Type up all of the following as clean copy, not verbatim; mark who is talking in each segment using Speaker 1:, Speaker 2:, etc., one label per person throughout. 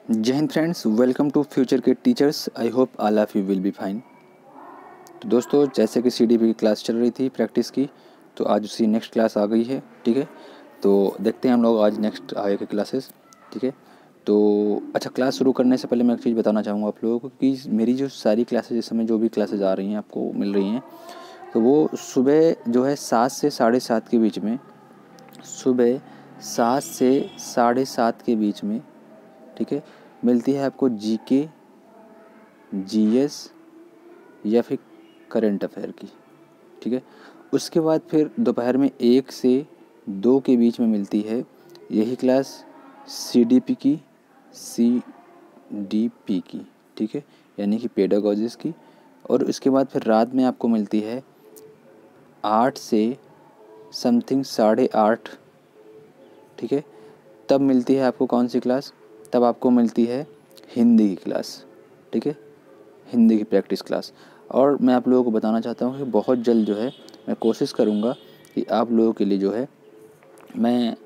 Speaker 1: जय हिंद friends, welcome to future के teachers. I hope all of you will be fine. तो दोस्तों, जैसे कि सीडीपी की क्लास चल रही थी प्रैक्टिस की, तो आज उसी नेक्स्ट क्लास आ गई है। ठीक है, तो देखते हैं हम लोग आज नेक्स्ट आगे के क्लासेस। ठीक है, तो अच्छा, क्लास शुरू करने से पहले मैं एक चीज़ बताना चाहूँगा आप लोगों को कि मेरी जो सारी क्लासेज इस समय जो भी क्लासेज आ रही हैं आपको मिल रही हैं, तो वो सुबह जो है 7 से 7:30 के बीच में, सुबह 7 से 7:30 के बीच में, ठीक है, मिलती है आपको जीके, जीएस या फिर करंट अफेयर की। ठीक है, उसके बाद फिर दोपहर में 1 से 2 के बीच में मिलती है यही क्लास सीडीपी की, सीडीपी की। ठीक है, यानी कि पेडागोजिस की। और उसके बाद फिर रात में आपको मिलती है 8 से समथिंग 8:30। ठीक है, तब मिलती है आपको कौन सी क्लास? तब आपको मिलती है हिंदी की क्लास। ठीक है, हिंदी की प्रैक्टिस क्लास। और मैं आप लोगों को बताना चाहता हूँ कि बहुत जल्द जो है मैं कोशिश करूँगा कि आप लोगों के लिए जो है मैं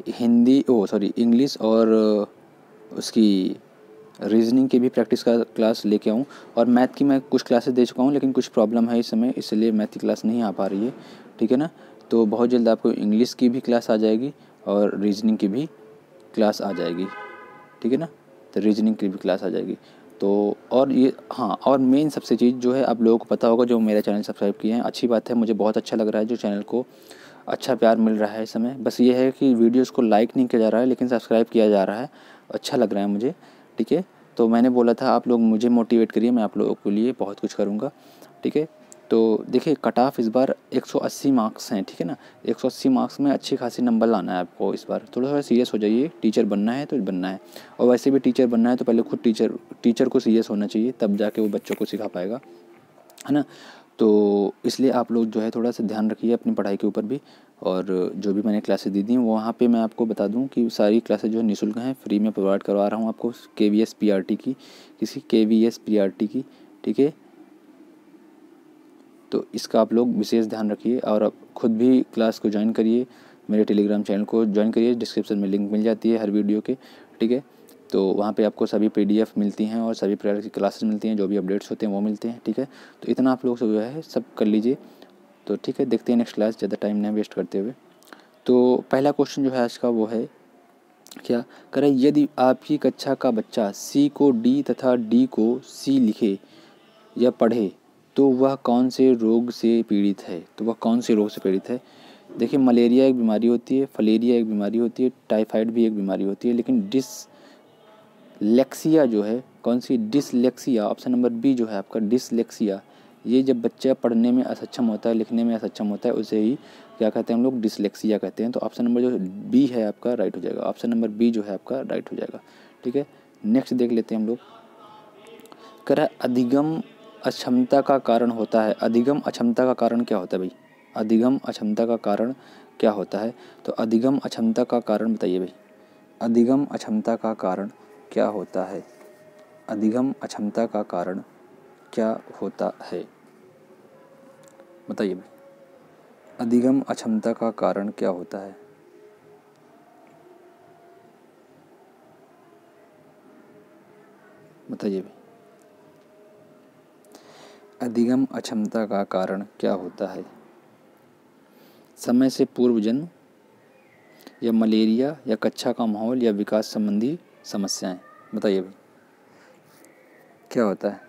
Speaker 1: इंग्लिश और उसकी रीजनिंग की भी प्रैक्टिस का क्लास लेके आऊँ। और मैथ की मैं कुछ क्लासेस दे चुका हूँ, लेकिन कुछ प्रॉब्लम है इस समय, इसलिए मैथ की क्लास नहीं आ पा रही है। ठीक है ना, तो बहुत जल्द आपको इंग्लिश की भी क्लास आ जाएगी और रीजनिंग की भी क्लास आ जाएगी। ठीक है ना, तो रीजनिंग की भी क्लास आ जाएगी। तो और ये हाँ, और मेन सबसे चीज़ जो है आप लोगों को पता होगा, जो मेरा चैनल सब्सक्राइब किए हैं, अच्छी बात है, मुझे बहुत अच्छा लग रहा है जो चैनल को अच्छा प्यार मिल रहा है इस समय। बस ये है कि वीडियोस को लाइक नहीं किया जा रहा है, लेकिन सब्सक्राइब किया जा रहा है, अच्छा लग रहा है मुझे। ठीक है, तो मैंने बोला था आप लोग मुझे मोटिवेट करिए, मैं आप लोगों के लिए बहुत कुछ करूँगा। ठीक है, तो देखिए कट ऑफ इस बार 180 मार्क्स हैं। ठीक है ना, 180 मार्क्स में अच्छी खासी नंबर लाना है आपको इस बार। थोड़ा सीरियस हो जाइए, टीचर बनना है तो बनना है। और वैसे भी टीचर बनना है तो पहले खुद टीचर को सीरियस होना चाहिए, तब जाके वो बच्चों को सिखा पाएगा, है ना। तो इसलिए आप लोग जो है थोड़ा सा ध्यान रखिए अपनी पढ़ाई के ऊपर भी। और जो भी मैंने क्लासेस दी थी वहाँ पे मैं आपको बता दूं कि सारी क्लासेस जो है निःशुल्क हैं, फ्री में प्रोवाइड करवा रहा हूँ आपको KVS PRT की, किसी KVS PRT की। ठीक है, तो इसका आप लोग विशेष ध्यान रखिए और आप खुद भी क्लास को ज्वाइन करिए, मेरे टेलीग्राम चैनल को ज्वाइन करिए, डिस्क्रिप्शन में लिंक मिल जाती है हर वीडियो के। ठीक है, तो वहाँ पे आपको सभी PDF मिलती हैं और सभी प्रकार की क्लासेस मिलती हैं, जो भी अपडेट्स होते हैं वो मिलते हैं। ठीक है, तो इतना आप लोग सब जो है सब कर लीजिए। तो ठीक है, देखते हैं नेक्स्ट क्लास, ज़्यादा टाइम नहीं वेस्ट करते हुए। तो पहला क्वेश्चन जो है आज का वो है, क्या करें यदि आपकी कक्षा का बच्चा C को D तथा D को C लिखे या पढ़े तो वह कौन से रोग से पीड़ित है? तो वह कौन से रोग से पीड़ित है? देखिए, मलेरिया एक बीमारी होती है, फलेरिया एक बीमारी होती है, टाइफाइड भी एक बीमारी होती है, लेकिन डिसलेक्सिया जो है, कौन सी? डिसलेक्सिया, ऑप्शन नंबर बी जो है आपका डिसलेक्सिया। ये जब बच्चा पढ़ने में असक्षम होता है, लिखने में असक्षम होता है, उसे ही क्या कहते हैं हम लोग? डिसलेक्सिया कहते हैं। तो ऑप्शन नंबर जो बी है आपका राइट हो जाएगा, ऑप्शन नंबर बी जो है आपका राइट हो जाएगा। ठीक है, नेक्स्ट देख लेते हैं हम लोग। कह अधिगम अक्षमता का कारण होता है। अधिगम अक्षमता का कारण क्या होता है भाई? अधिगम अक्षमता का कारण क्या होता है? तो अधिगम अक्षमता का कारण बताइए भाई। अधिगम अक्षमता का कारण क्या होता है? अधिगम अक्षमता का कारण क्या होता है? बताइए भाई, अधिगम अक्षमता का कारण क्या होता है? बताइए भाई, अधिगम अक्षमता का कारण क्या होता है? समय से पूर्व जन्म, या मलेरिया, या कक्षा का माहौल, या विकास संबंधी समस्याएं? बताइए भाई, क्या होता है?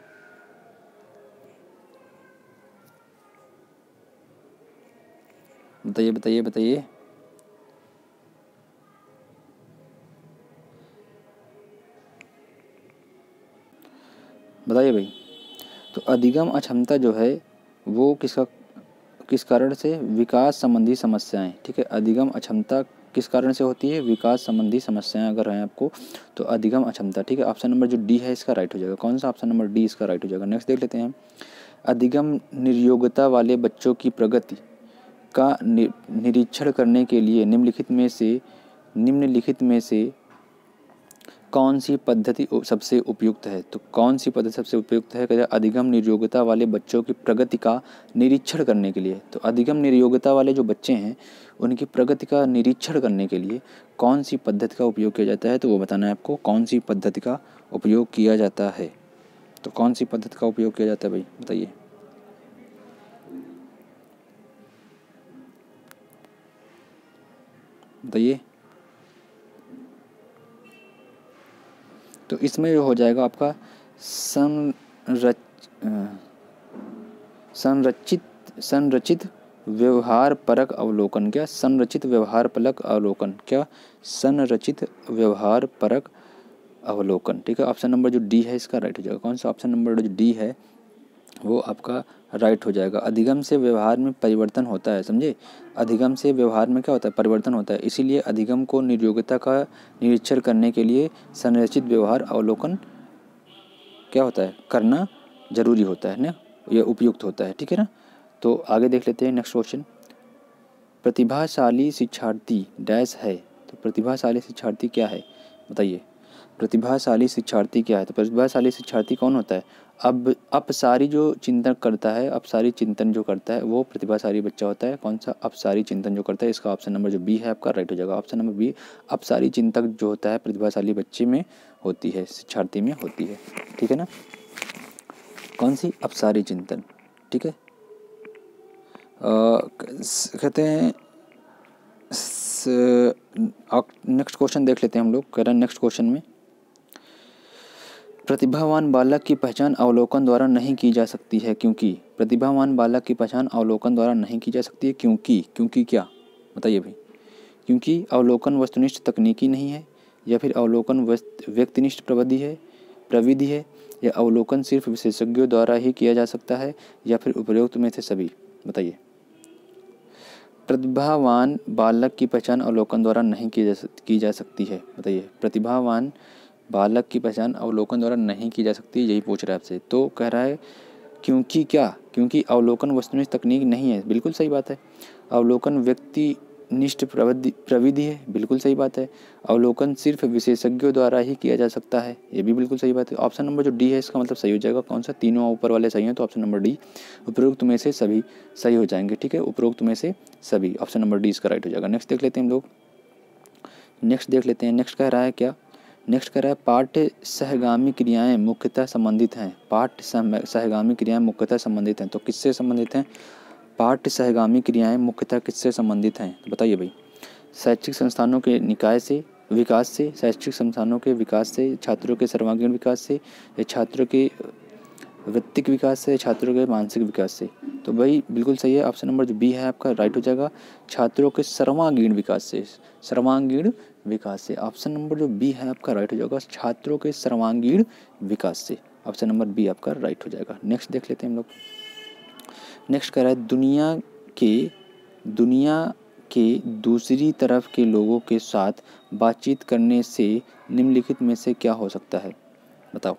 Speaker 1: बताइए बताइए बताइए। बताइए भाई, तो अधिगम अक्षमता जो है वो किस कारण से? विकास संबंधी समस्याएं। ठीक है, अधिगम अक्षमता किस कारण से होती है? विकास संबंधी समस्याएं अगर हैं आपको तो अधिगम अक्षमता। ठीक है, ऑप्शन नंबर जो डी है इसका राइट हो जाएगा। कौन सा? ऑप्शन नंबर डी इसका राइट हो जाएगा। नेक्स्ट देख लेते हैं। अधिगम निर्योग्यता वाले बच्चों की प्रगति का निरीक्षण करने के लिए निम्नलिखित में से कौन सी पद्धति सबसे उपयुक्त है? तो कौन सी पद्धति सबसे उपयुक्त है? कहते हैं अधिगम निर्योग्यता वाले बच्चों की प्रगति का निरीक्षण करने के लिए। तो अधिगम निर्योग्यता वाले जो बच्चे हैं उनकी प्रगति का निरीक्षण करने के लिए कौन सी पद्धति का उपयोग किया जाता है? तो वो बताना है आपको, कौन सी पद्धति का उपयोग किया जाता है। तो कौन सी पद्धति का उपयोग किया जाता है भाई, बताइए। बताइए। तो इसमें जो हो जाएगा आपका संरचित व्यवहार परक अवलोकन। क्या? संरचित व्यवहार परक अवलोकन। क्या? संरचित व्यवहार परक अवलोकन। ठीक है, ऑप्शन नंबर जो डी है इसका राइट हो जाएगा। कौन सा? ऑप्शन नंबर जो डी है वो आपका राइट हो जाएगा। अधिगम से व्यवहार में परिवर्तन होता है, समझे? अधिगम से व्यवहार में क्या होता है? परिवर्तन होता है। इसीलिए अधिगम को निर्योग्यता का निरीक्षण करने के लिए संरचित व्यवहार अवलोकन क्या होता है? करना जरूरी होता है ना, यह उपयुक्त होता है। ठीक है ना। तो आगे देख लेते हैं नेक्स्ट क्वेश्चन। प्रतिभाशाली शिक्षार्थी डैश है। तो प्रतिभाशाली शिक्षार्थी क्या है, बताइए। प्रतिभाशाली शिक्षार्थी क्या है? तो प्रतिभाशाली शिक्षार्थी कौन होता है? अब अपसारी जो चिंतन करता है, अपसारी चिंतन जो करता है वो प्रतिभाशाली बच्चा होता है। कौन सा? अपसारी चिंतन जो करता है। इसका ऑप्शन नंबर जो बी है आपका राइट हो जाएगा। ऑप्शन नंबर बी, अपसारी चिंतक जो होता है प्रतिभाशाली बच्चे में होती है, शिक्षार्थी में होती है। ठीक है ना। कौन सी? अपसारी चिंतन। ठीक है। कहते हैं नेक्स्ट क्वेश्चन देख लेते हैं हम लोग। कह रहे हैं नेक्स्ट क्वेश्चन में प्रतिभावान बालक की पहचान अवलोकन द्वारा नहीं की जा सकती है क्योंकि। प्रतिभावान बालक की पहचान अवलोकन द्वारा नहीं की जा सकती है क्योंकि। क्योंकि क्या, बताइए भाई। क्योंकि अवलोकन वस्तुनिष्ठ तकनीकी नहीं है, या फिर अवलोकन व्यक्तिनिष्ठ प्रविधि है, या अवलोकन सिर्फ विशेषज्ञों द्वारा ही किया जा सकता है, या फिर उपरोक्त में से सभी। बताइए। प्रतिभावान बालक की पहचान अवलोकन द्वारा नहीं की जा सकती है, बताइए। प्रतिभावान बालक की पहचान अवलोकन द्वारा नहीं की जा सकती, यही पूछ रहा है आपसे। तो कह रहा है क्योंकि क्या? क्योंकि अवलोकन वस्तुनिष्ठ तकनीक नहीं है, बिल्कुल सही बात है। अवलोकन व्यक्तिनिष्ठ प्रविधि है, बिल्कुल सही बात है। अवलोकन सिर्फ विशेषज्ञों द्वारा ही किया जा सकता है, ये भी बिल्कुल सही बात है। ऑप्शन नंबर जो डी है इसका मतलब सही हो जाएगा। कौन सा? तीनों ऊपर वाले सही हैं, तो ऑप्शन नंबर डी, उपरोक्त में से सभी सही हो जाएंगे। ठीक है, उपरोक्त में से सभी, ऑप्शन नंबर डी इसका राइट हो जाएगा। नेक्स्ट देख लेते हैं हम लोग। नेक्स्ट कह रहा है क्या? नेक्स्ट कह रहा है पाठ्य सहगामी क्रियाएं मुख्यतः संबंधित हैं। पाठ्य सहगामी क्रियाएं मुख्यतः संबंधित हैं, तो किससे संबंधित हैं? पाठ्य सहगामी क्रियाएं मुख्यतः किससे संबंधित हैं, तो बताइए भाई। शैक्षिक संस्थानों के निकाय से, विकास से, शैक्षिक संस्थानों के विकास से, छात्रों के सर्वांगीण विकास से, या छात्रों के वृत्तिक विकास से, छात्रों के मानसिक विकास से। तो भाई बिल्कुल सही है, ऑप्शन नंबर जो बी है आपका राइट हो जाएगा। छात्रों के सर्वांगीण विकास से, सर्वांगीण विकास से। ऑप्शन नंबर जो बी है आपका राइट हो जाएगा, छात्रों के सर्वांगीण विकास से। ऑप्शन नंबर बी आपका राइट हो जाएगा। नेक्स्ट देख लेते हैं हम लोग। नेक्स्ट कह रहा है दुनिया के दूसरी तरफ के लोगों के साथ बातचीत करने से निम्नलिखित में से क्या हो सकता है, बताओ।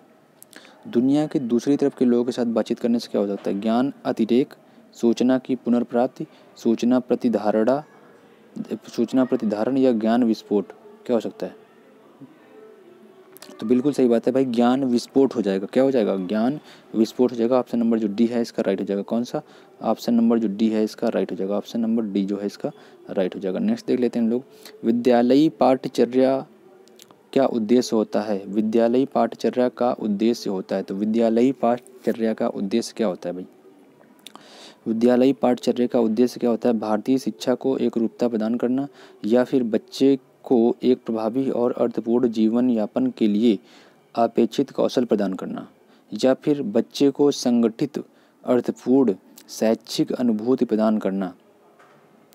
Speaker 1: दुनिया के दूसरी तरफ के लोगों के साथ बातचीत करने से क्या हो सकता है? ज्ञान अतिरेक, सूचना की पुनर्प्राप्ति, सूचना प्रतिधारण, या ज्ञान विस्फोट। क्या हो सकता है? तो बिल्कुल सही बात है भाई, ज्ञान विस्फोट हो जाएगा। क्या हो जाएगा? ज्ञान विस्फोट हो जाएगा। ऑप्शन नंबर जो डी है इसका राइट हो जाएगा। कौन सा? ऑप्शन नंबर जो डी है इसका राइट हो जाएगा। ऑप्शन नंबर डी जो है इसका राइट हो जाएगा। नेक्स्ट देख लेते हैं हम लोग। विद्यालयी पाठचर्या क्या उद्देश्य होता है? विद्यालयी पाठचर्या का उद्देश्य होता है, तो विद्यालयी पाठचर्या का उद्देश्य क्या होता है भाई? विद्यालयी पाठचर्या का उद्देश्य क्या होता है? भारतीय शिक्षा को एक रूपता प्रदान करना, या फिर बच्चे को एक प्रभावी और अर्थपूर्ण जीवन यापन के लिए अपेक्षित कौशल प्रदान करना, या फिर बच्चे को संगठित अर्थपूर्ण शैक्षिक अनुभूति प्रदान करना,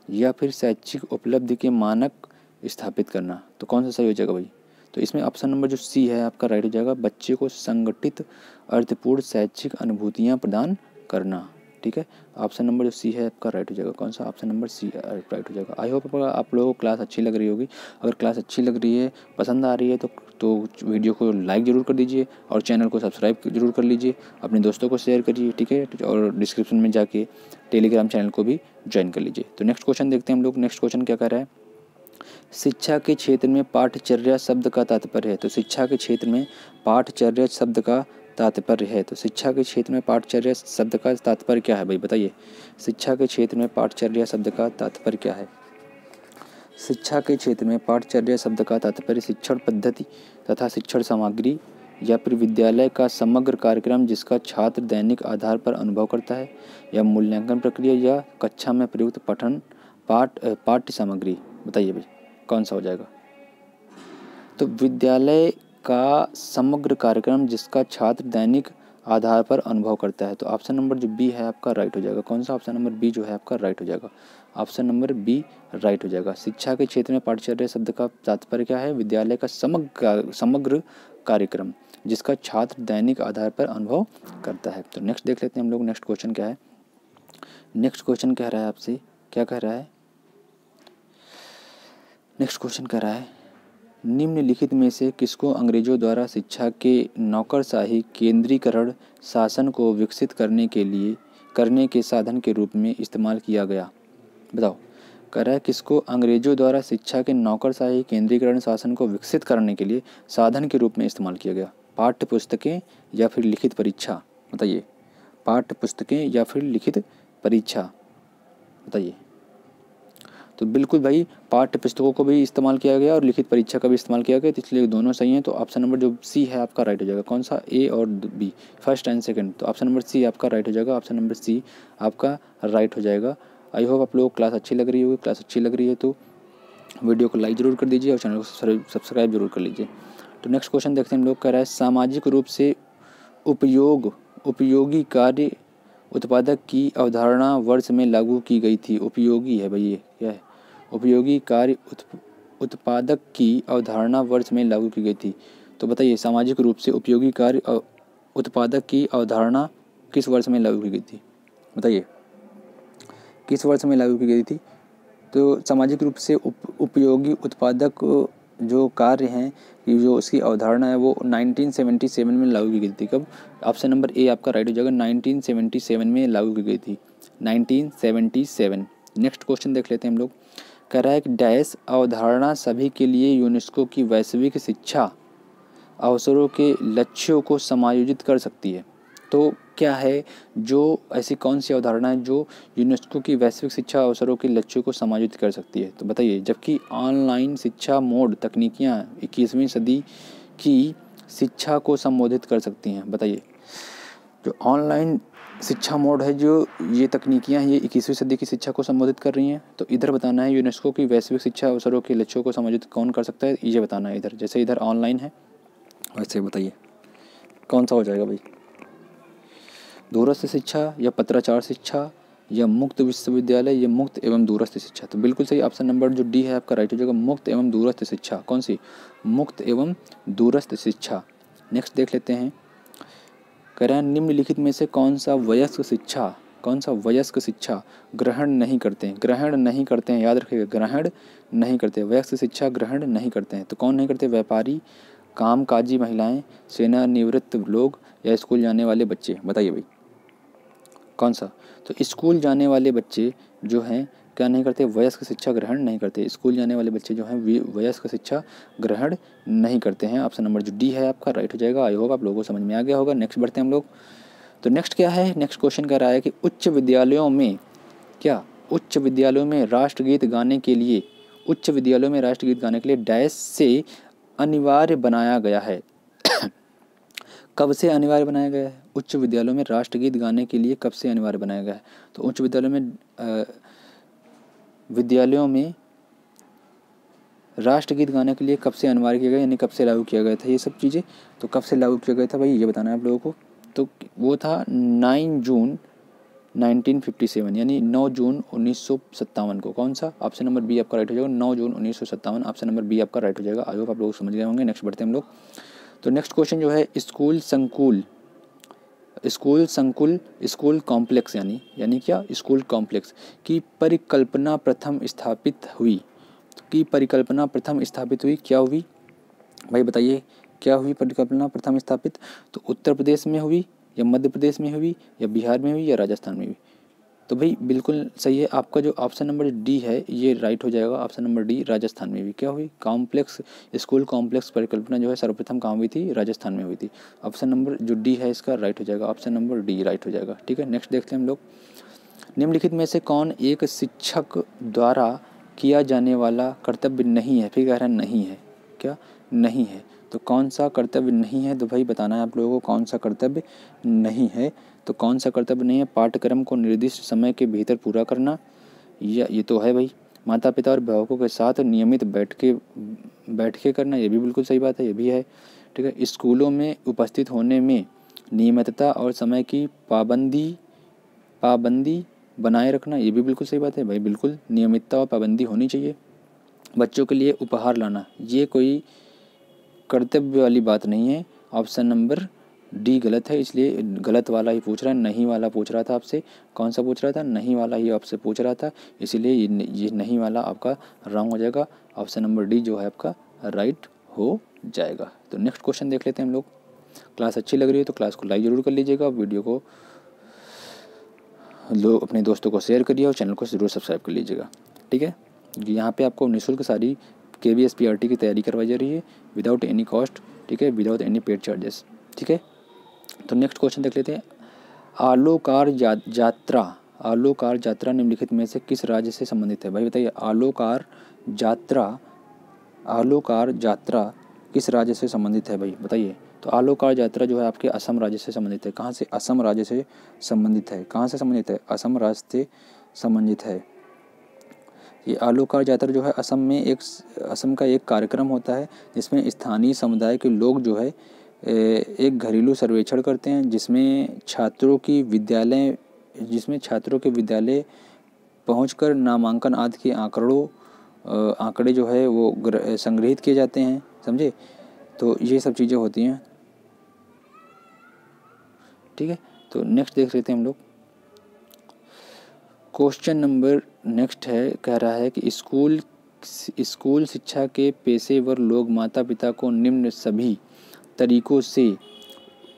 Speaker 1: या फिर शैक्षिक उपलब्धि के मानक स्थापित करना। तो कौन सा सही हो जाएगा भाई? तो इसमें ऑप्शन नंबर जो सी है आपका राइट हो जाएगा, बच्चे को संगठित अर्थपूर्ण शैक्षिक अनुभूतियाँ प्रदान करना। ठीक है, ऑप्शन नंबर जो सी है आपका राइट हो जाएगा। कौन सा? ऑप्शन नंबर सी राइट हो जाएगा। आई होप आप लोगों को क्लास अच्छी लग रही होगी। अगर क्लास अच्छी लग रही है, पसंद आ रही है, तो वीडियो को लाइक ज़रूर कर दीजिए और चैनल को सब्सक्राइब जरूर कर लीजिए। अपने दोस्तों को शेयर करिए, ठीक है, और डिस्क्रिप्शन में जाके टेलीग्राम चैनल को भी ज्वाइन कर लीजिए। तो नेक्स्ट क्वेश्चन देखते हैं हम लोग। नेक्स्ट क्वेश्चन क्या कह रहा है? शिक्षा के क्षेत्र में पाठचर्या शब्द का तात्पर्य है। तो शिक्षा के क्षेत्र में पाठचर्या शब्द का तात्पर्य है। तो शिक्षा के क्षेत्र में पाठचर्या शब्द का तात्पर्य क्या है भाई, बताइए। शिक्षा के क्षेत्र में पाठचर्या शब्द का तात्पर्य क्या है? शिक्षा के क्षेत्र में पाठचर्या शब्द का तात्पर्य शिक्षण पद्धति तथा शिक्षण सामग्री या फिर विद्यालय का समग्र कार्यक्रम जिसका छात्र दैनिक आधार पर अनुभव करता है, या मूल्यांकन प्रक्रिया, या कक्षा में प्रयुक्त पठन पाठ्य सामग्री। बताइए भाई कौन सा हो जाएगा? तो विद्यालय का समग्र कार्यक्रम जिसका छात्र दैनिक आधार पर अनुभव करता है। तो ऑप्शन नंबर जो बी है आपका राइट हो जाएगा। कौन सा? ऑप्शन नंबर बी जो है आपका राइट हो जाएगा। ऑप्शन नंबर बी राइट हो जाएगा। शिक्षा के क्षेत्र में पाठचर्या शब्द का तात्पर्य क्या है? विद्यालय का समग्र कार्यक्रम जिसका छात्र दैनिक आधार पर अनुभव करता है। तो नेक्स्ट देख लेते हैं हम लोग। नेक्स्ट क्वेश्चन क्या है? नेक्स्ट क्वेश्चन कह रहा है आपसे, क्या कह रहा है? नेक्स्ट क्वेश्चन कह रहा है निम्नलिखित में से किसको अंग्रेजों द्वारा शिक्षा के नौकरशाही केंद्रीकरण शासन को विकसित करने के साधन के रूप में इस्तेमाल किया गया? बताओ। कह रहा है किसको अंग्रेजों द्वारा शिक्षा के नौकरशाही केंद्रीकरण शासन को विकसित करने के लिए साधन के रूप में इस्तेमाल किया गया? पाठ्य पुस्तकें या फिर लिखित परीक्षा? बताइए। पाठ्य पुस्तकें या फिर लिखित परीक्षा? बताइए। तो बिल्कुल भाई पाठ्य पुस्तकों को भी इस्तेमाल किया गया और लिखित परीक्षा का भी इस्तेमाल किया गया, तो इसलिए दोनों सही हैं। तो ऑप्शन नंबर जो सी है आपका राइट हो जाएगा। कौन सा? ए और बी, फर्स्ट एंड सेकंड। तो ऑप्शन नंबर सी आपका राइट हो जाएगा। ऑप्शन नंबर सी आपका राइट हो जाएगा। आई होप आप लोगों को क्लास अच्छी लग रही होगी। क्लास अच्छी लग रही है तो वीडियो को लाइक ज़रूर कर दीजिए और चैनल को सब्सक्राइब जरूर कर लीजिए। तो नेक्स्ट क्वेश्चन देखते हैं हम लोग। कह रहा है सामाजिक रूप से उपयोगी कार्य उत्पादक की अवधारणा वर्ष में लागू की गई थी। उपयोगी है भाई, ये क्या है? उपयोगी कार्य उत्पादक की अवधारणा वर्ष में लागू की गई थी। तो बताइए सामाजिक रूप से उपयोगी कार्य उत्पादक की अवधारणा किस वर्ष में लागू की गई थी? बताइए किस वर्ष में लागू की गई थी? तो सामाजिक रूप से उपयोगी उत्पादक जो कार्य हैं, जो उसकी अवधारणा है वो 1977 में लागू की गई थी। कब? ऑप्शन नंबर ए आपका राइट हो जाएगा। 1977 में लागू की गई थी। 1977। नेक्स्ट क्वेश्चन देख लेते हैं हम लोग। कह रहा है कि डैश अवधारणा सभी के लिए यूनेस्को की वैश्विक शिक्षा अवसरों के लक्ष्यों को समायोजित कर सकती है। तो क्या है जो ऐसी कौन सी अवधारणा है जो यूनेस्को की वैश्विक शिक्षा अवसरों के लक्ष्यों को समायोजित कर सकती है? तो बताइए। जबकि ऑनलाइन शिक्षा मोड तकनीकियाँ 21वीं सदी की शिक्षा को संबोधित कर सकती हैं। बताइए जो ऑनलाइन शिक्षा मोड है, जो ये तकनीकियाँ हैं, ये 21वीं सदी की शिक्षा को संबोधित कर रही हैं। तो इधर बताना है यूनेस्को की वैश्विक शिक्षा अवसरों के लक्ष्यों को समायोजित कौन कर सकता है, ये बताना है इधर। जैसे इधर ऑनलाइन है वैसे बताइए कौन सा हो जाएगा भाई? दूरस्थ शिक्षा या पत्राचार शिक्षा या मुक्त विश्वविद्यालय या मुक्त एवं दूरस्थ शिक्षा? तो बिल्कुल सही ऑप्शन नंबर जो डी है आपका राइट हो जाएगा। मुक्त एवं दूरस्थ शिक्षा। कौन सी? मुक्त एवं दूरस्थ शिक्षा। नेक्स्ट देख लेते हैं। कह रहा है निम्नलिखित में से कौन सा वयस्क शिक्षा ग्रहण नहीं करते हैं? याद रखिएगा, ग्रहण नहीं करते। वयस्क शिक्षा ग्रहण नहीं करते हैं। तो कौन नहीं करते? व्यापारी, कामकाजी महिलाएं, सेवानिवृत्त लोग या स्कूल जाने वाले बच्चे? बताइए भाई कौन सा? तो स्कूल जाने वाले बच्चे जो हैं क्या नहीं करते? वयस्क शिक्षा ग्रहण नहीं करते। स्कूल जाने वाले बच्चे जो हैं वयस्क शिक्षा ग्रहण नहीं करते हैं। ऑप्शन नंबर जो डी है आपका राइट हो जाएगा। आई होप आप लोगों को समझ में आ गया होगा। नेक्स्ट बढ़ते हैं हम लोग। तो नेक्स्ट क्या है? नेक्स्ट क्वेश्चन कह रहा है कि उच्च विद्यालयों में राष्ट्रगीत गाने के लिए डैश से अनिवार्य बनाया गया है। कब से अनिवार्य बनाया गया है? उच्च विद्यालयों में राष्ट्रगीत गाने के लिए कब से अनिवार्य बनाया गया है? तो उच्च विद्यालयों में राष्ट्रगीत गाने के लिए कब से अनिवार्य किया गया, यानी कब से लागू किया गया था ये सब चीज़ें? तो कब से लागू किया गया था भाई, ये बताना है आप लोगों को। तो वो था 9 जून 1957, यानी 9 जून 1957 को। कौन सा? ऑप्शन नंबर बी आपका राइट हो जाएगा। 9 जून 1957 ऑप्शन नंबर बी आपका राइट हो जाएगा। आई होप आप लोग समझ गए होंगे। नेक्स्ट बढ़ते हैं हम लोग। तो नेक्स्ट क्वेश्चन जो है स्कूल कॉम्प्लेक्स यानी क्या? स्कूल कॉम्प्लेक्स की परिकल्पना प्रथम स्थापित हुई। क्या हुई भाई बताइए? क्या हुई परिकल्पना प्रथम स्थापित? तो उत्तर प्रदेश में हुई या मध्य प्रदेश में हुई या बिहार में हुई या राजस्थान में हुई? तो भाई बिल्कुल सही है आपका जो ऑप्शन नंबर डी है ये राइट हो जाएगा। ऑप्शन नंबर डी राजस्थान में भी क्या हुई, कॉम्प्लेक्स स्कूल कॉम्प्लेक्स परिकल्पना जो है सर्वप्रथम कहाँ हुई थी, राजस्थान में हुई थी। ऑप्शन नंबर जो डी है इसका राइट हो जाएगा, ऑप्शन नंबर डी राइट हो जाएगा। ठीक है, नेक्स्ट देखते हैं हम लोग। निम्नलिखित में से कौन एक शिक्षक द्वारा किया जाने वाला कर्तव्य नहीं है, फिर कह रहा है नहीं है, क्या नहीं है, तो कौन सा कर्तव्य नहीं है, तो भाई बताना है आप लोगों को कौन सा कर्तव्य नहीं है। तो कौन सा कर्तव्य नहीं है, पाठ्यक्रम को निर्दिष्ट समय के भीतर पूरा करना, या ये तो है भाई। माता पिता और अभिभावकों के साथ नियमित बैठ के करना, ये भी बिल्कुल सही बात है, ये भी है। ठीक है, स्कूलों में उपस्थित होने में नियमितता और समय की पाबंदी बनाए रखना, ये भी बिल्कुल सही बात है भाई, बिल्कुल नियमितता और पाबंदी होनी चाहिए। बच्चों के लिए उपहार लाना, ये कोई कर्तव्य वाली बात नहीं है। ऑप्शन नंबर डी गलत है, इसलिए गलत वाला ही पूछ रहा है, नहीं वाला पूछ रहा था आपसे। कौन सा पूछ रहा था, नहीं वाला ही आपसे पूछ रहा था, इसीलिए ये नहीं वाला आपका रॉन्ग हो जाएगा। ऑप्शन नंबर डी जो है आपका राइट हो जाएगा। तो नेक्स्ट क्वेश्चन देख लेते हैं हम लोग। क्लास अच्छी लग रही है तो क्लास को लाइक ज़रूर कर लीजिएगा, वीडियो को अपने दोस्तों को शेयर करिए और चैनल को ज़रूर सब्सक्राइब कर लीजिएगा। ठीक है, यहाँ पे आपको निःशुल्क सारी KVS PRT की तैयारी करवाई जा रही है विदाउट एनी कॉस्ट। ठीक है, विदाउट एनी पेड चार्जेस। ठीक है, तो नेक्स्ट क्वेश्चन देख लेते हैं। आलोकार यात्रा निम्नलिखित में से किस राज्य से संबंधित है, भाई बताइए। आलोकार यात्रा किस राज्य से संबंधित है, भाई बताइए। तो आलोकार यात्रा जो है आपके असम राज्य से संबंधित है। कहाँ से, असम राज्य से संबंधित है। कहाँ से संबंधित है, असम राज्य से संबंधित है। ये आलोकार यात्रा जो है असम का एक कार्यक्रम होता है जिसमें स्थानीय समुदाय के लोग जो है एक घरेलू सर्वेक्षण करते हैं, जिसमें छात्रों के विद्यालय पहुंचकर नामांकन आदि के आंकड़े जो है वो संग्रहित किए जाते हैं, समझे। तो ये सब चीज़ें होती हैं। ठीक है, तो नेक्स्ट देख लेते हैं हम लोग। क्वेश्चन नंबर नेक्स्ट है, कह रहा है कि स्कूल शिक्षा के पेशेवर लोग माता पिता को निम्न सभी तरीकों से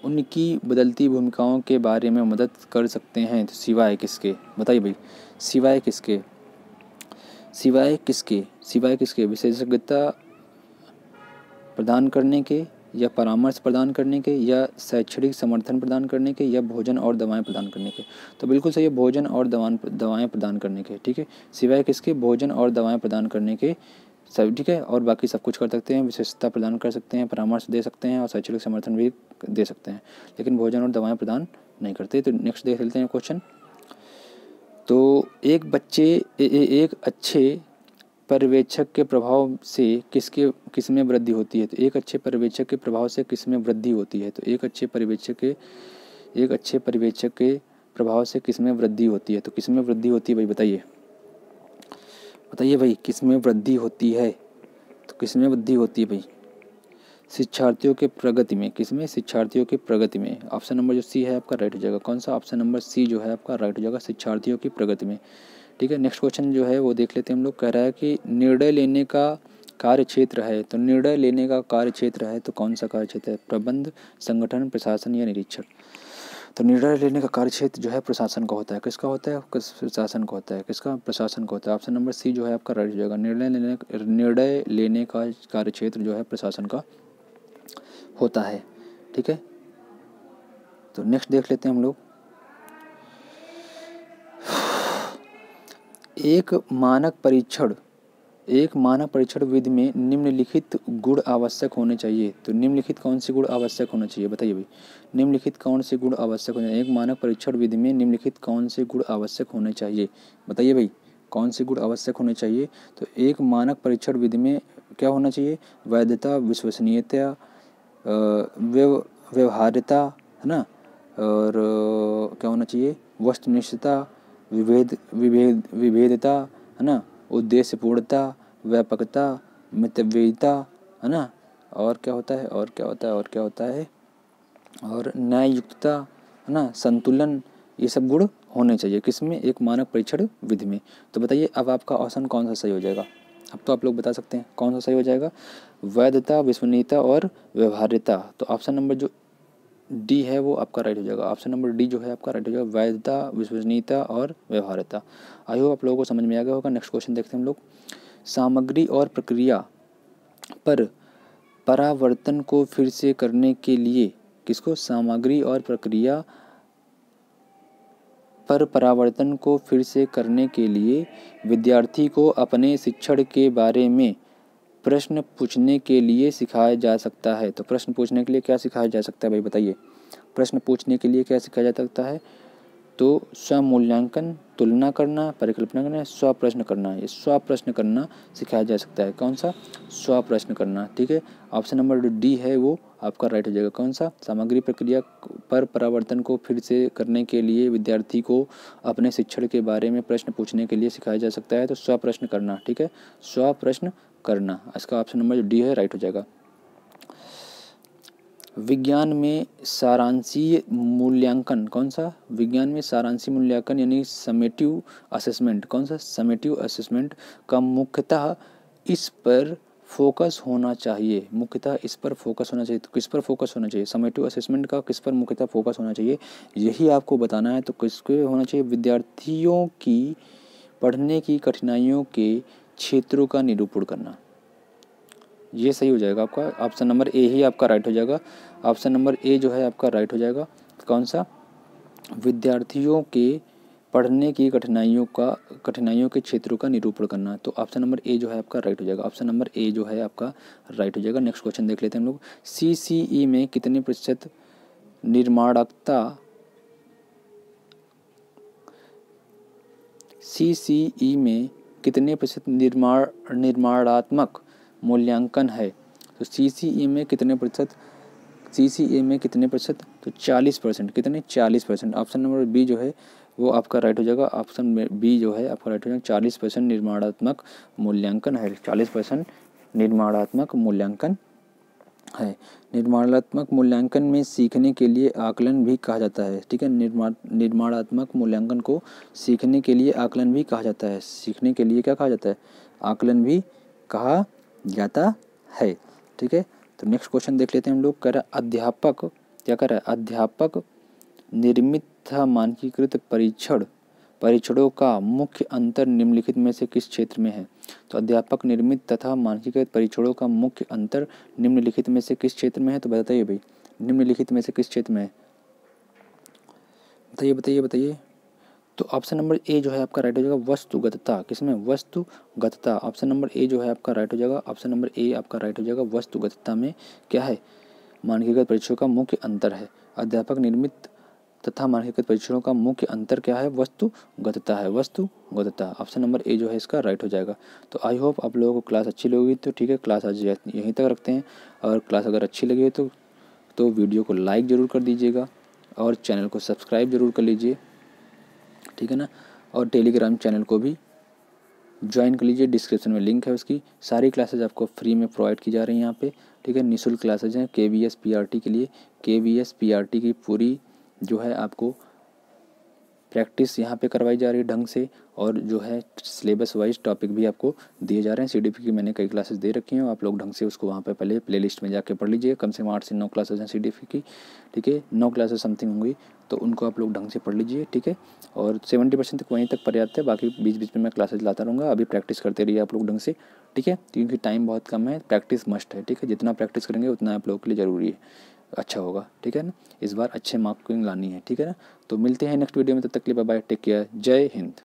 Speaker 1: उनकी बदलती भूमिकाओं के बारे में मदद कर सकते हैं, तो सिवाय किसके, बताइए भाई। सिवाय किसके, विशेषज्ञता प्रदान करने के, या परामर्श प्रदान करने के, या शैक्षणिक समर्थन प्रदान करने के, या भोजन और दवाएं प्रदान करने के। तो बिल्कुल सही है, भोजन और दवाएं प्रदान करने के। ठीक है, सिवाय किसके, भोजन और दवाएं प्रदान करने के सब। ठीक है, और बाकी सब कुछ कर सकते हैं, विशेषता प्रदान कर सकते हैं, परामर्श दे सकते हैं और शैक्षणिक समर्थन भी दे सकते हैं, लेकिन भोजन और दवाएं प्रदान नहीं करते। तो नेक्स्ट देख लेते हैं क्वेश्चन। तो एक अच्छे पर्यवेक्षक के प्रभाव से किसमें वृद्धि होती है, तो एक अच्छे पर्यवेक्षक के प्रभाव से किसमें वृद्धि होती है, तो एक अच्छे पर्यवेक्षक के प्रभाव से किसमें वृद्धि होती है, तो किसमें वृद्धि होती है भाई बताइए भाई, किसमें वृद्धि होती है, तो किसमें वृद्धि होती है भाई। शिक्षार्थियों के प्रगति में, किसमें, शिक्षार्थियों की प्रगति में। ऑप्शन नंबर जो सी है आपका राइट हो जाएगा। कौन सा, ऑप्शन नंबर सी जो है आपका राइट हो जाएगा, शिक्षार्थियों की प्रगति में। ठीक है, नेक्स्ट क्वेश्चन जो है वो देख लेते हैं हम लोग। कह रहा है कि निर्णय लेने का कार्य क्षेत्र है, तो निर्णय लेने का कार्य क्षेत्र है तो कौन सा कार्य क्षेत्र है, प्रबंध, संगठन, प्रशासन या निरीक्षण। तो निर्णय लेने का कार्य क्षेत्र जो है प्रशासन का होता है। किसका होता है, प्रशासन का होता है। किसका, प्रशासन का होता है। ऑप्शन नंबर सी जो है आपका राइट हो जाएगा। निर्णय लेने का कार्य क्षेत्र जो है प्रशासन का होता है। ठीक है, तो नेक्स्ट देख लेते हैं हम लोग। एक मानक परीक्षण विधि में निम्नलिखित गुण आवश्यक होने चाहिए, तो निम्नलिखित कौन से गुण आवश्यक होने चाहिए, बताइए भाई। निम्नलिखित कौन से गुण आवश्यक होने चाहिए, एक मानक परीक्षण विधि में निम्नलिखित कौन से गुण आवश्यक होने चाहिए, बताइए भाई। कौन से गुण आवश्यक होने चाहिए, तो एक मानक परीक्षण विधि में क्या होना चाहिए, वैधता, विश्वसनीयता, व्यवहार्यता, है ना, और क्या होना चाहिए, वस्तुनिष्ठता, विभेदता, है ना, उद्देश्यपूर्णता, व्यापकता, मितव्ययिता, है ना, और क्या होता है, और न्याययुक्तता, है ना, संतुलन, ये सब गुण होने चाहिए किसमें, एक मानक परीक्षण विधि में। तो बताइए अब आपका ऑप्शन कौन सा सही हो जाएगा, अब तो आप लोग बता सकते हैं कौन सा सही हो जाएगा, वैधता, विश्वसनीयता और व्यवहार्यता। तो ऑप्शन नंबर जो डी है वो आपका राइट हो जाएगा। ऑप्शन नंबर डी जो है आपका राइट हो जाएगा, वैधता, विश्वसनीयता और व्यवहार्यता। आई होप आप लोगों को समझ में आ गया होगा। नेक्स्ट क्वेश्चन देखते हैं हम लोग। सामग्री और प्रक्रिया पर परावर्तन को फिर से करने के लिए, किसको, सामग्री और प्रक्रिया पर परावर्तन को फिर से करने के लिए विद्यार्थी को अपने शिक्षण के बारे में प्रश्न पूछने के लिए सिखाया जा सकता है। तो प्रश्न पूछने के लिए क्या सिखाया जा सकता है भाई बताइए। प्रश्न पूछने के लिए क्या सिखाया जा सकता है? तो स्वमूल्यांकन, तुलना करना, परिकल्पना करना, स्वप्रश्न करना। ये स्वप्रश्न करना सिखाया जा सकता है। कौन सा? स्वप्रश्न करना। ठीक है, ऑप्शन नंबर डी है वो आपका राइट हो जाएगा। कौन सा? सामग्री प्रक्रिया पर परावर्तन को फिर से करने के लिए विद्यार्थी को अपने शिक्षण के बारे में प्रश्न पूछने के लिए सिखाया जा सकता है। तो स्वप्रश्न करना। ठीक है, स्वप्रश्न करना, इसका ऑप्शन नंबर डी है राइट हो जाएगा। विज्ञान में सारांशीय मूल्यांकन, कौन सा? विज्ञान में सारांशीय मूल्यांकन यानी समेटिव असेसमेंट, कौन सा? समेटिव असेसमेंट का मुख्यतः इस पर फोकस होना चाहिए। मुख्यतः इस पर फोकस होना चाहिए। तो किस पर फोकस होना चाहिए? समेटिव असेसमेंट का किस पर मुख्यतः फोकस होना चाहिए, यही आपको बताना है। तो किसके होना चाहिए? विद्यार्थियों की पढ़ने की कठिनाइयों के क्षेत्रों का निरूपण करना। ये सही हो जाएगा आपका। ऑप्शन नंबर ए ही आपका राइट हो जाएगा। ऑप्शन नंबर ए जो है आपका राइट हो जाएगा। कौन सा? विद्यार्थियों के पढ़ने की कठिनाइयों के क्षेत्रों का निरूपण करना। तो ऑप्शन नंबर ए जो है आपका राइट हो जाएगा। ऑप्शन नंबर ए जो है आपका राइट हो जाएगा। नेक्स्ट क्वेश्चन देख लेते हैं हम लोग। सीसीई में कितने प्रतिशत निर्माणकता, सीसीई में कितने प्रतिशत निर्माणात्मक मूल्यांकन है? तो सीसीई में कितने प्रतिशत? सीसीई में कितने प्रतिशत? तो 40%। कितने? 40%। ऑप्शन नंबर बी जो है वो आपका राइट हो जाएगा। ऑप्शन बी जो है आपका राइट हो जाएगा। 40% निर्माणात्मक मूल्यांकन है। 40% निर्माणात्मक मूल्यांकन है। निर्माणात्मक मूल्यांकन में सीखने के लिए आकलन भी कहा जाता है। ठीक है, निर्माणात्मक मूल्यांकन को सीखने के लिए आकलन भी कहा जाता है। सीखने के लिए क्या कहा जाता है? आकलन भी कहा जाता है। ठीक है, तो नेक्स्ट क्वेश्चन देख लेते हैं हम लोग। कह रहा है अध्यापक, क्या कर रहा है? अध्यापक निर्मित तथा मानकीकृत परीक्षणों का मुख्य अंतर निम्नलिखित में से किस क्षेत्र में है? तो अध्यापक निर्मित तथा मानकीकृत परीक्षणों का मुख्य अंतर निम्नलिखित में से किस क्षेत्र में है? तो बताइए भाई, निम्नलिखित में से किस क्षेत्र में है? बताइए बताइए बताइए। तो ऑप्शन नंबर ए जो है आपका राइट हो जाएगा, वस्तुगतता। किसमें? वस्तुगतता। ऑप्शन नंबर ए जो है आपका राइट हो जाएगा। ऑप्शन नंबर ए आपका राइट हो जाएगा। वस्तुगतता में क्या है? मानकीकृत परीक्षणों का मुख्य अंतर है। अध्यापक निर्मित तथा मानकीकृत परीक्षणों का मुख्य अंतर क्या है? वस्तुगतता है। वस्तुगतता, ऑप्शन नंबर ए जो है इसका राइट हो जाएगा। तो आई होप आप लोगों को क्लास अच्छी लगी। तो ठीक है, क्लास आज यहीं तक रखते हैं। और क्लास अगर अच्छी लगी हो तो वीडियो को लाइक ज़रूर कर दीजिएगा और चैनल को सब्सक्राइब ज़रूर कर लीजिए। ठीक है ना, और टेलीग्राम चैनल को भी ज्वाइन कर लीजिए। डिस्क्रिप्शन में लिंक है उसकी। सारी क्लासेज आपको फ्री में प्रोवाइड की जा रही हैं यहाँ पे। ठीक है, निःशुल्क क्लासेज हैं KVS PRT के लिए। KVS PRT की पूरी जो है आपको प्रैक्टिस यहाँ पे करवाई जा रही है ढंग से, और जो है सिलेबस वाइज टॉपिक भी आपको दिए जा रहे हैं। CDP की मैंने कई क्लासेस दे रखी हैं, आप लोग ढंग से उसको वहाँ पे पहले प्लेलिस्ट में जाके पढ़ लीजिए। कम से कम 8 से 9 क्लासेस हैं CDP की। ठीक है, 9 क्लासेस समथिंग होंगी, तो उनको आप लोग ढंग से पढ़ लीजिए। ठीक है, और 70% तक वहीं तक पर्याप्त है। बाकी बीच बीच में मैं क्लासेस लाता रहूँगा। अभी प्रैक्टिस करते रहिए आप लोग ढंग से। ठीक है, क्योंकि टाइम बहुत कम है, प्रैक्टिस मस्ट है। ठीक है, जितना प्रैक्टिस करेंगे उतना आप लोगों के लिए ज़रूरी है, अच्छा होगा। ठीक है ना, इस बार अच्छे मार्किंग लानी है। ठीक है ना, तो मिलते हैं नेक्स्ट वीडियो में। तब तक के लिए बाय बाय, टेक केयर, जय हिंद।